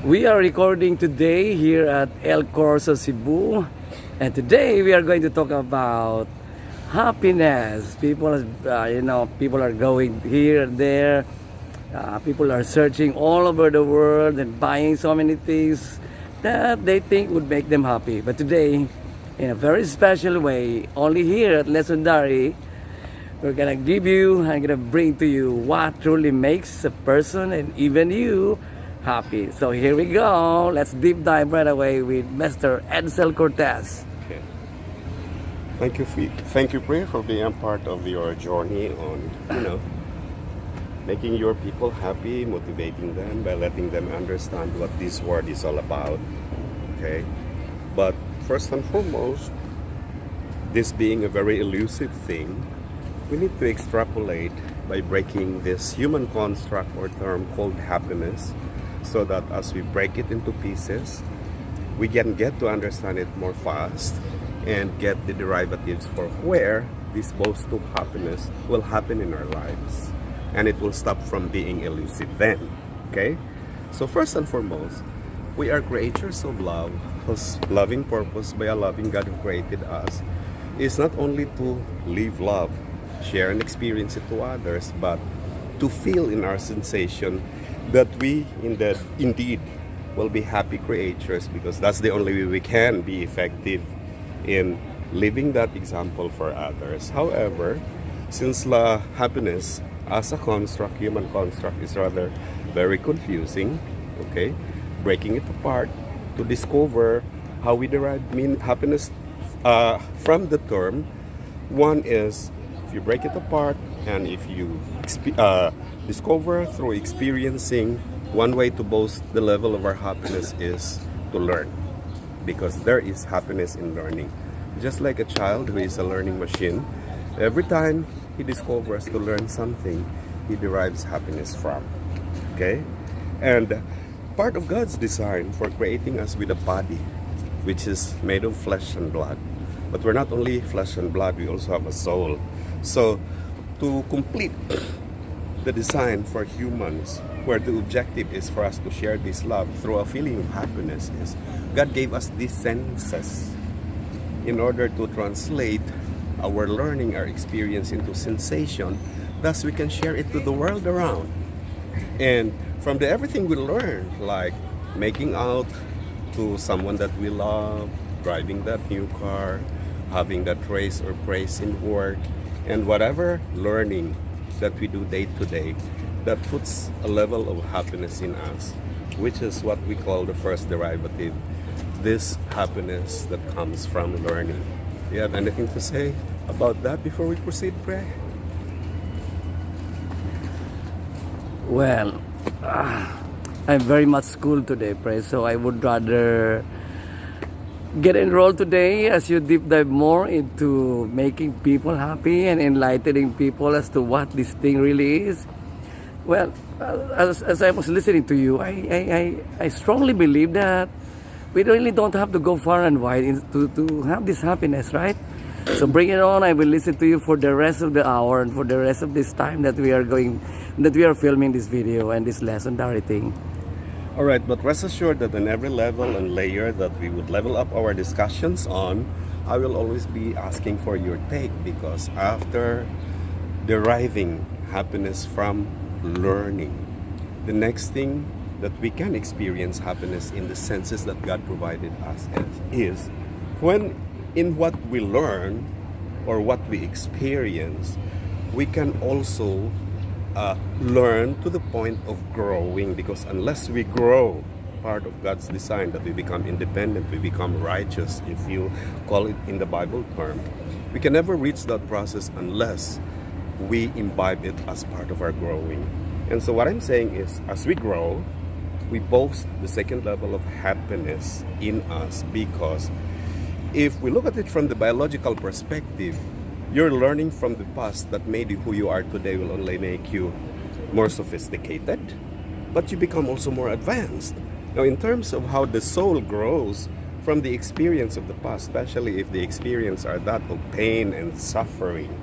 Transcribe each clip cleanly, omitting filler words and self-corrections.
We are recording today here at El Corso, Cebu, and today we are going to talk about happiness. People are going here and there. People are searching all over the world and buying so many things that they think would make them happy. But today, in a very special way, only here at Legendary, we're gonna I'm gonna bring to you what truly makes a person and even you happy. So here we go. Let's deep dive right away with Mr. Edsel Cortez. Okay. Thank you, Pri, for being a part of your journey on, making your people happy, motivating them by letting them understand what this word is all about. Okay. But first and foremost, this being a very elusive thing, we need to extrapolate by breaking this human construct or term called happiness, so that as we break it into pieces, we can get to understand it more fast and get the derivatives for where this boast of happiness will happen in our lives. And it will stop from being elusive then. Okay? So first and foremost, we are creatures of love, whose loving purpose by a loving God who created us is not only to live love, share and experience it to others, but to feel in our sensation that we indeed will be happy creatures, because that's the only way we can be effective in living that example for others. However, since happiness as a construct, human construct, is rather very confusing, okay, breaking it apart to discover how we derive happiness from the term. One is, if you break it apart and if you discover through experiencing, one way to boast the level of our happiness is to learn, because there is happiness in learning. Just like a child who is a learning machine, every time he discovers to learn something, he derives happiness from. Okay? And part of God's design for creating us with a body which is made of flesh and blood. But we're not only flesh and blood, we also have a soul. So to complete the design for humans, where the objective is for us to share this love through a feeling of happiness, is God gave us these senses in order to translate our learning, our experience into sensation. Thus we can share it to the world around. And from everything we learn, like making out to someone that we love, driving that new car, having that raise or praise in work, and whatever learning that we do day to day, that puts a level of happiness in us, which is what we call the first derivative, this happiness that comes from learning. Do you have anything to say about that before we proceed, Pre? Well, I'm very much schooled today, Pray, so I would rather get enrolled today as you deep dive more into making people happy and enlightening people as to what this thing really is. Well, as I was listening to you, I strongly believe that we really don't have to go far and wide to have this happiness, right? So bring it on. I will listen to you for the rest of the hour and for the rest of this time that we are filming this video and this legendary thing. All right, but rest assured that on every level and layer that we would level up our discussions on, I will always be asking for your take, because after deriving happiness from learning, the next thing that we can experience happiness in the senses that God provided us is when in what we learn or what we experience, we can also learn to the point of growing, because unless we grow, part of God's design that we become independent, we become righteous, if you call it in the Bible term, we can never reach that process unless we imbibe it as part of our growing. And so what I'm saying is, as we grow, we boast the second level of happiness in us, because if we look at it from the biological perspective, your learning from the past that made you who you are today will only make you more sophisticated, but you become also more advanced. Now, in terms of how the soul grows from the experience of the past, especially if the experience are that of pain and suffering,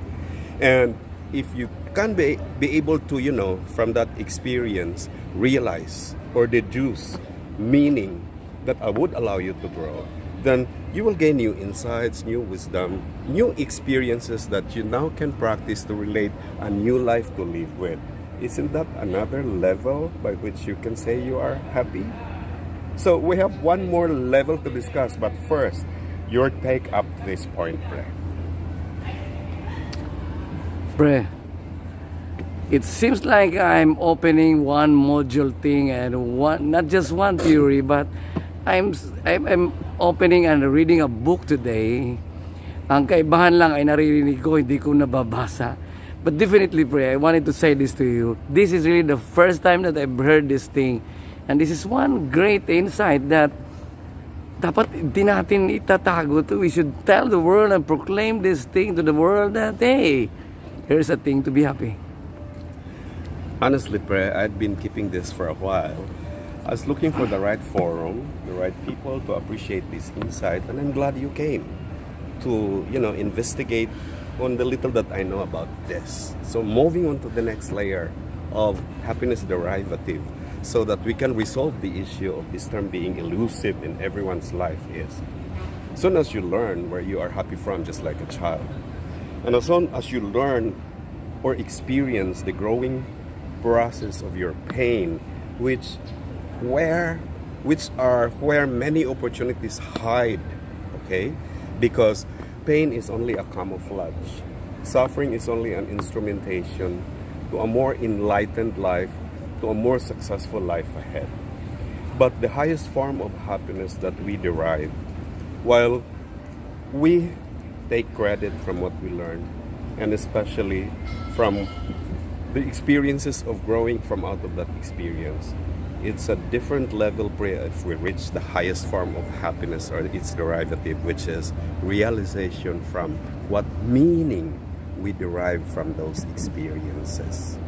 and if you can be able to, from that experience, realize or deduce meaning that would allow you to grow, then you will gain new insights, new wisdom, new experiences that you now can practice to relate a new life to live with. Isn't that another level by which you can say you are happy? So we have one more level to discuss, but first, your take up this point, Pre. Pre, it seems like I'm opening one module thing and one, not just one theory, but I'm opening and reading a book today. Ang kaibahan lang ay naririnig ko, hindi ko nababasa. But definitely, Pre, I wanted to say this to you. This is really the first time that I've heard this thing. And this is one great insight that dapat di natin itatago to. We should tell the world and proclaim this thing to the world that, hey, here's a thing to be happy. Honestly, Pre, I'd been keeping this for a while. I was looking for the right forum, the right people to appreciate this insight, and I'm glad you came to, investigate on the little that I know about this. So moving on to the next layer of happiness derivative, so that we can resolve the issue of this term being elusive in everyone's life is, as soon as you learn where you are happy from, just like a child, and as soon as you learn or experience the growing process of your pain, which are where many opportunities hide, okay? Because pain is only a camouflage. Suffering is only an instrumentation to a more enlightened life, to a more successful life ahead. But the highest form of happiness that we derive, while we take credit from what we learn, and especially from the experiences of growing from out of that experience, it's a different level if we reach the highest form of happiness or its derivative, which is realization from what meaning we derive from those experiences.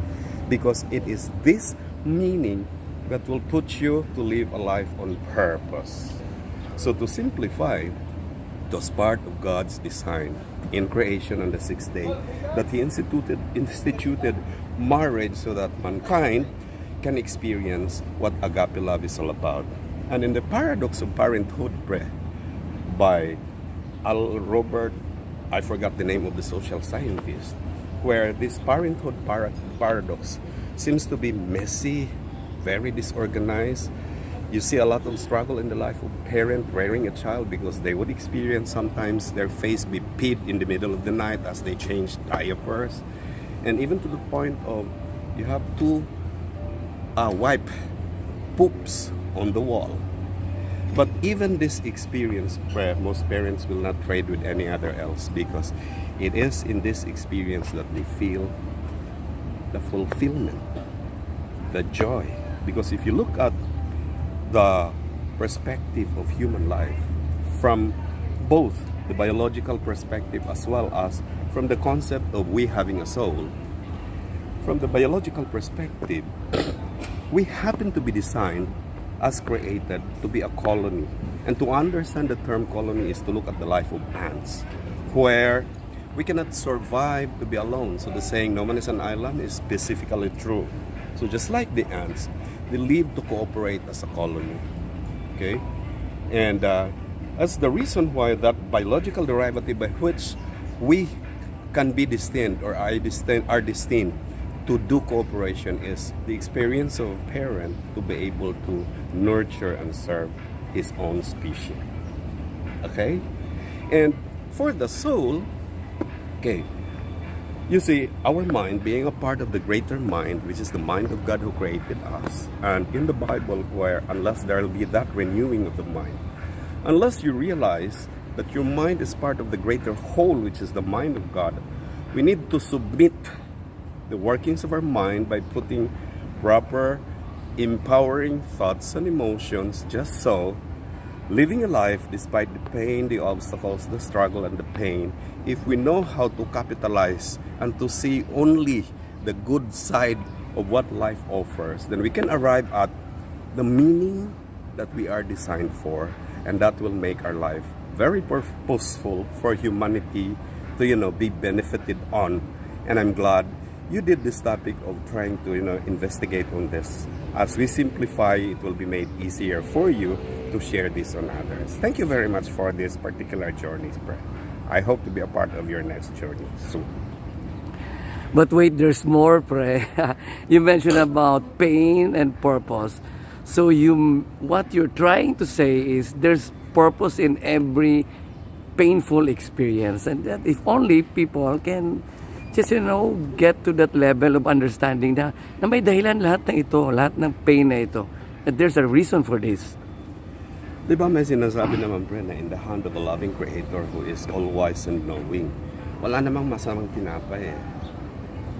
Because it is this meaning that will put you to live a life on purpose. So to simplify, it was part of God's design in creation on the sixth day that He instituted marriage so that mankind can experience what agape love is all about. And in the paradox of parenthood, by Robert, I forgot the name of the social scientist, where this parenthood paradox seems to be messy, very disorganized. You see a lot of struggle in the life of parent rearing a child because they would experience sometimes their face be peed in the middle of the night as they change diapers. And even to the point of you have to wipe poops on the wall. But even this experience, most parents will not trade with any other else, because it is in this experience that they feel the fulfillment, the joy. Because if you look at the perspective of human life from both the biological perspective as well as from the concept of we having a soul, from the biological perspective, we happen to be designed as created to be a colony. And to understand the term colony is to look at the life of ants, where we cannot survive to be alone. So the saying, no man is an island, is specifically true. So just like the ants, they live to cooperate as a colony. Okay? And that's the reason why that biological derivative by which we can be destined or are destined to do cooperation is the experience of a parent to be able to nurture and serve his own species. Okay? And for the soul, okay, you see, our mind being a part of the greater mind, which is the mind of God who created us, and in the Bible, where unless there will be that renewing of the mind, unless you realize that your mind is part of the greater whole, which is the mind of God, we need to submit the workings of our mind by putting proper empowering thoughts and emotions, just so living a life despite the pain, the obstacles, the struggle, and the pain, if we know how to capitalize and to see only the good side of what life offers, then we can arrive at the meaning that we are designed for, and that will make our life very purposeful for humanity to, be benefited on. And I'm glad you did this topic of trying to investigate on this. As we simplify, it will be made easier for you to share this on others. Thank you very much for this particular journey, Brett. I hope to be a part of your next journey soon. But wait, there's more, pre. You mentioned about pain and purpose. So what you're trying to say is there's purpose in every painful experience, and that if only people can just get to that level of understanding na may dahilan lahat ng ito, lahat ng pain na ito. That there's a reason for this. Di ba may sinasabi naman, pre, na in the hand of a loving creator who is all wise and knowing, wala namang masamang tinapay eh.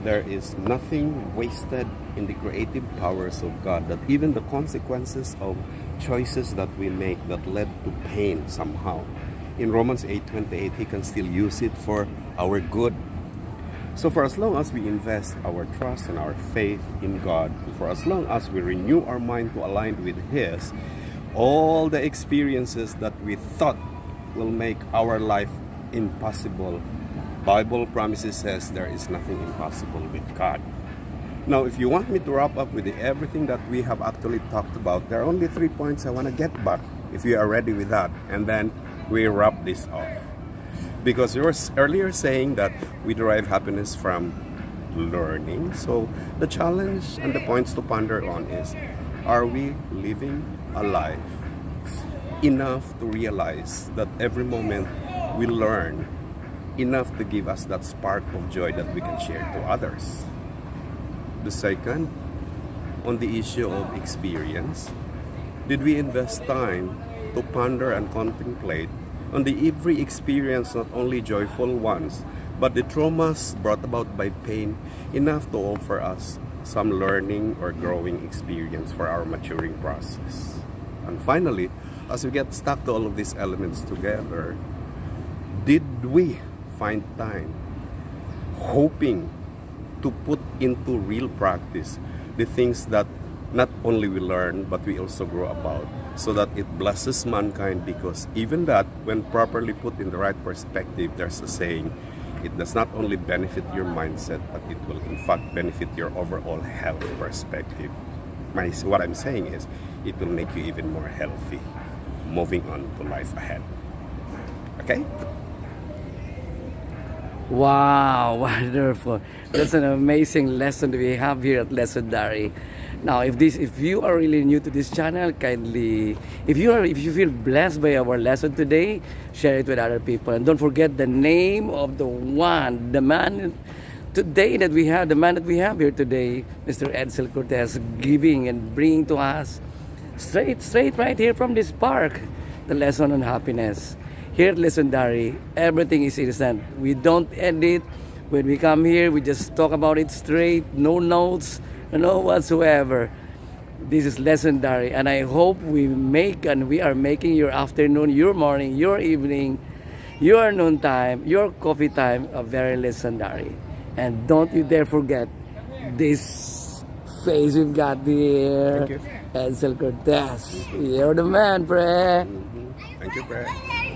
There is nothing wasted in the creative powers of God, that even the consequences of choices that we make that led to pain somehow, in Romans 8:28, He can still use it for our good. So for as long as we invest our trust and our faith in God, for as long as we renew our mind to align with His, all the experiences that we thought will make our life impossible, Bible promises says there is nothing impossible with God. Now, if you want me to wrap up with everything that we have actually talked about, there are only 3 points I want to get back, if you are ready with that, and then we wrap this off. Because you were earlier saying that we derive happiness from learning. So the challenge and the points to ponder on is, are we living a life enough to realize that every moment we learn enough to give us that spark of joy that we can share to others? The second, on the issue of experience, did we invest time to ponder and contemplate on the every experience, not only joyful ones, but the traumas brought about by pain, enough to offer us some learning or growing experience for our maturing process? And finally, as we get stuck to all of these elements together, did we find time hoping to put into real practice the things that not only we learn but we also grow about, so that it blesses mankind? Because even that, when properly put in the right perspective, there's a saying, it does not only benefit your mindset, but it will in fact benefit your overall health perspective. What I'm saying is, it will make you even more healthy moving on to life ahead. Okay? Wow, wonderful. That's an amazing lesson that we have here at Lesson Diary. Now, if you are really new to this channel, kindly, if you feel blessed by our lesson today, share it with other people. And don't forget the name of the man that we have here today, Mr. Edsel Cortez, giving and bringing to us straight right here from this park, the lesson on happiness. Here at Lesson Diary, everything is innocent. We don't edit. When we come here, we just talk about it straight, no notes, no whatsoever. This is Lesson Diary, and I hope we are making your afternoon, your morning, your evening, your noontime, your coffee time a very legendary. And don't you dare forget this face we've got here. Thank you. Edsel Cortez. You're the man, pre. Thank you, Brett.